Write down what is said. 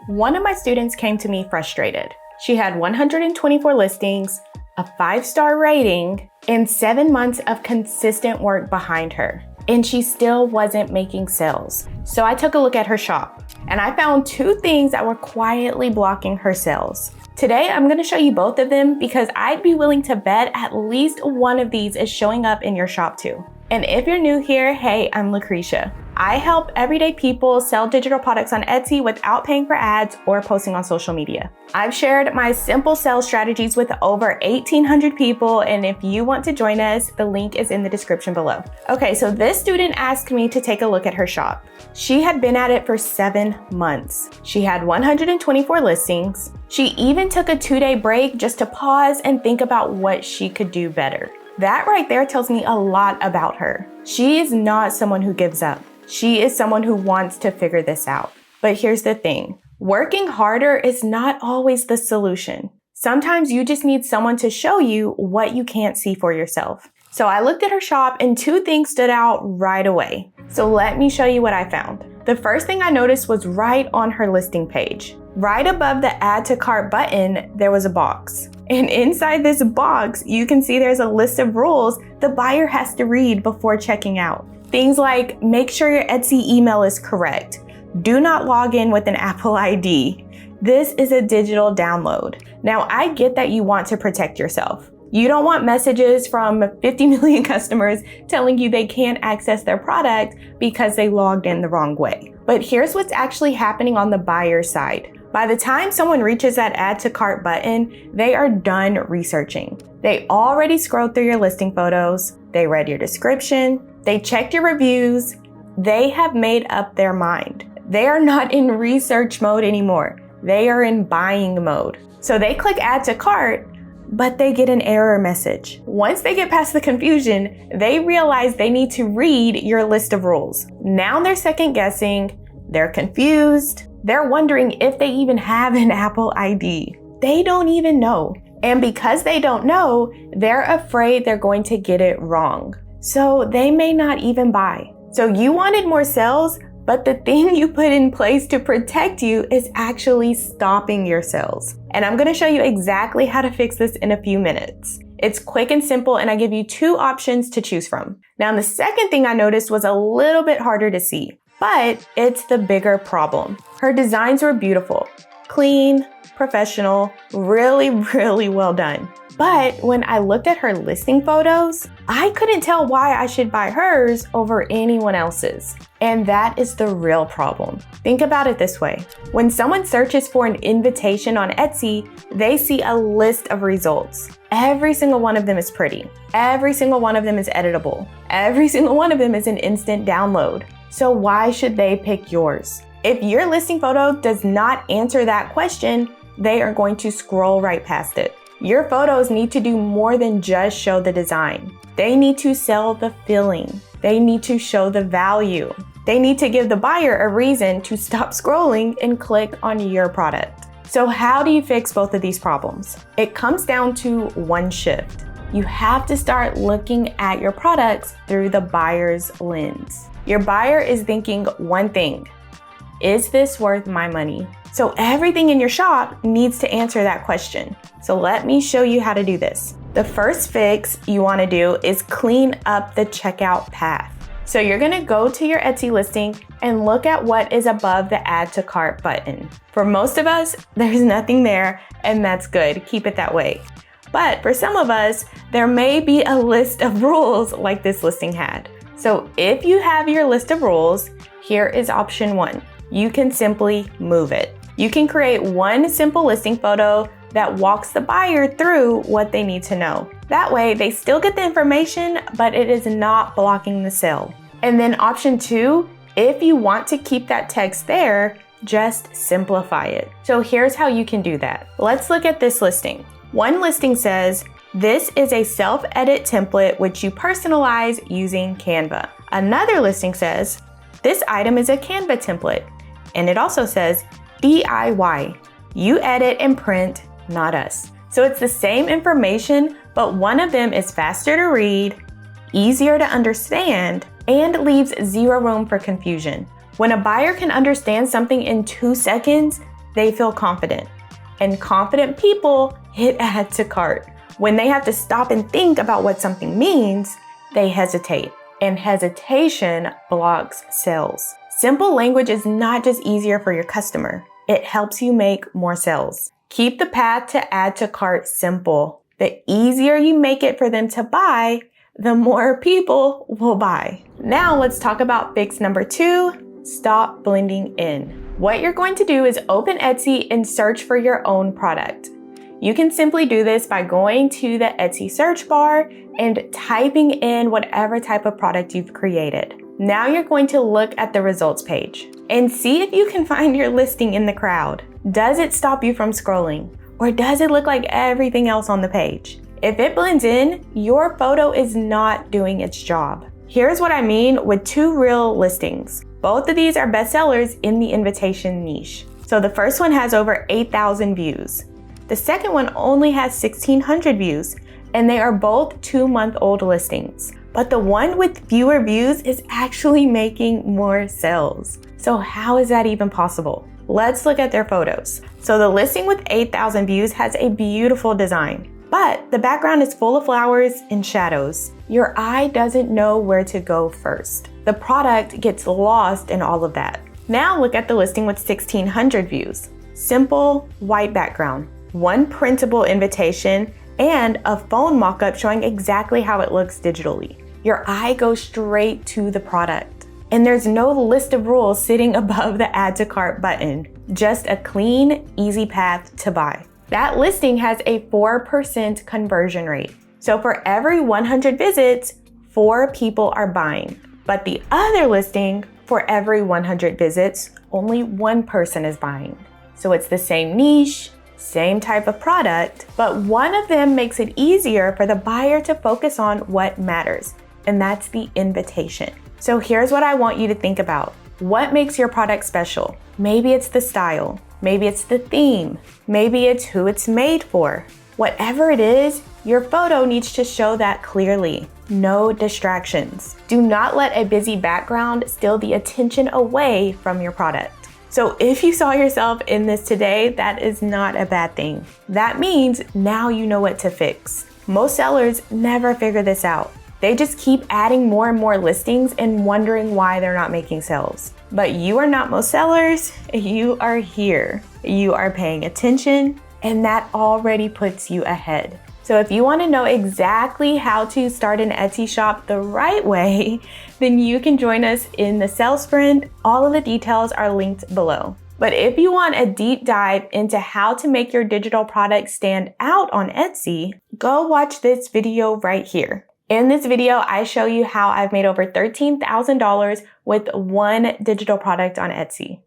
One of my students came to me frustrated. She had 124 listings, a 5-star rating, and 7 months of consistent work behind her. And she still wasn't making sales. So I took a look at her shop and I found 2 things that were quietly blocking her sales. Today, I'm gonna show you both of them because I'd be willing to bet at least one of these is showing up in your shop too. And if you're new here, hey, I'm Lucretia. I help everyday people sell digital products on Etsy without paying for ads or posting on social media. I've shared my simple sales strategies with over 1,800 people, and if you want to join us, the link is in the description below. Okay, so this student asked me to take a look at her shop. She had been at it for 7 months. She had 124 listings. She even took a 2-day break just to pause and think about what she could do better. That right there tells me a lot about her. She is not someone who gives up. She is someone who wants to figure this out. But here's the thing. Working harder is not always the solution. Sometimes you just need someone to show you what you can't see for yourself. So I looked at her shop and 2 things stood out right away. So let me show you what I found. The first thing I noticed was right on her listing page. Right above the add to cart button, there was a box. And inside this box, you can see there's a list of rules the buyer has to read before checking out. Things like make sure your Etsy email is correct. Do not log in with an Apple ID. This is a digital download. Now, I get that you want to protect yourself. You don't want messages from 50 million customers telling you they can't access their product because they logged in the wrong way. But here's what's actually happening on the buyer side. By the time someone reaches that add to cart button, they are done researching. They already scrolled through your listing photos, they read your description, they checked your reviews, they have made up their mind. They are not in research mode anymore. They are in buying mode. So they click add to cart, but they get an error message. Once they get past the confusion, they realize they need to read your list of rules. Now they're second guessing, they're confused, they're wondering if they even have an Apple ID. They don't even know. And because they don't know, they're afraid they're going to get it wrong. So they may not even buy. So you wanted more sales, but the thing you put in place to protect you is actually stopping your sales. And I'm gonna show you exactly how to fix this in a few minutes. It's quick and simple, and I give you 2 options to choose from. Now, the second thing I noticed was a little bit harder to see, but it's the bigger problem. Her designs were beautiful, clean, professional, really, really well done. But when I looked at her listing photos, I couldn't tell why I should buy hers over anyone else's. And that is the real problem. Think about it this way. When someone searches for an invitation on Etsy, they see a list of results. Every single one of them is pretty. Every single one of them is editable. Every single one of them is an instant download. So why should they pick yours? If your listing photo does not answer that question, they are going to scroll right past it. Your photos need to do more than just show the design. They need to sell the feeling. They need to show the value. They need to give the buyer a reason to stop scrolling and click on your product. So how do you fix both of these problems? It comes down to one shift. You have to start looking at your products through the buyer's lens. Your buyer is thinking one thing: is this worth my money? So everything in your shop needs to answer that question. So let me show you how to do this. The first fix you want to do is clean up the checkout path. So you're going to go to your Etsy listing and look at what is above the add to cart button. For most of us, there's nothing there, and that's good. Keep it that way. But for some of us, there may be a list of rules like this listing had. So if you have your list of rules, here is option 1. You can simply move it. You can create one simple listing photo that walks the buyer through what they need to know. That way, they still get the information, but it is not blocking the sale. And then option 2, if you want to keep that text there, just simplify it. So here's how you can do that. Let's look at this listing. One listing says, this is a self-edit template which you personalize using Canva. Another listing says, this item is a Canva template. And it also says, DIY. You edit and print, not us. So it's the same information, but one of them is faster to read, easier to understand, and leaves zero room for confusion. When a buyer can understand something in 2 seconds, they feel confident. And confident people hit add to cart. When they have to stop and think about what something means, they hesitate. And hesitation blocks sales. Simple language is not just easier for your customer. It helps you make more sales. Keep the path to add to cart simple. The easier you make it for them to buy, the more people will buy. Now let's talk about fix number 2, stop blending in. What you're going to do is open Etsy and search for your own product. You can simply do this by going to the Etsy search bar and typing in whatever type of product you've created. Now you're going to look at the results page and see if you can find your listing in the crowd. Does it stop you from scrolling? Or does it look like everything else on the page? If it blends in, your photo is not doing its job. Here's what I mean with 2 real listings. Both of these are bestsellers in the invitation niche. So the first one has over 8,000 views. The second one only has 1,600 views, and they are both 2-month-old listings. But the one with fewer views is actually making more sales. So how is that even possible? Let's look at their photos. So the listing with 8,000 views has a beautiful design, but the background is full of flowers and shadows. Your eye doesn't know where to go first. The product gets lost in all of that. Now look at the listing with 1,600 views. Simple white background, one printable invitation, and a phone mock-up showing exactly how it looks digitally. Your eye goes straight to the product. And there's no list of rules sitting above the add to cart button, just a clean, easy path to buy. That listing has a 4% conversion rate. So for every 100 visits, 4 people are buying. But the other listing, for every 100 visits, only 1 person is buying. So it's the same niche, same type of product, but one of them makes it easier for the buyer to focus on what matters, and that's the invitation. So here's what I want you to think about. What makes your product special? Maybe it's the style, maybe it's the theme, maybe it's who it's made for. Whatever it is, your photo needs to show that clearly. No distractions. Do not let a busy background steal the attention away from your product. So if you saw yourself in this today, that is not a bad thing. That means now you know what to fix. Most sellers never figure this out. They just keep adding more and more listings and wondering why they're not making sales. But you are not most sellers, you are here. You are paying attention, and that already puts you ahead. So if you want to know exactly how to start an Etsy shop the right way, then you can join us in the sales sprint. All of the details are linked below. But if you want a deep dive into how to make your digital product stand out on Etsy, go watch this video right here. In this video, I show you how I've made over $13,000 with one digital product on Etsy.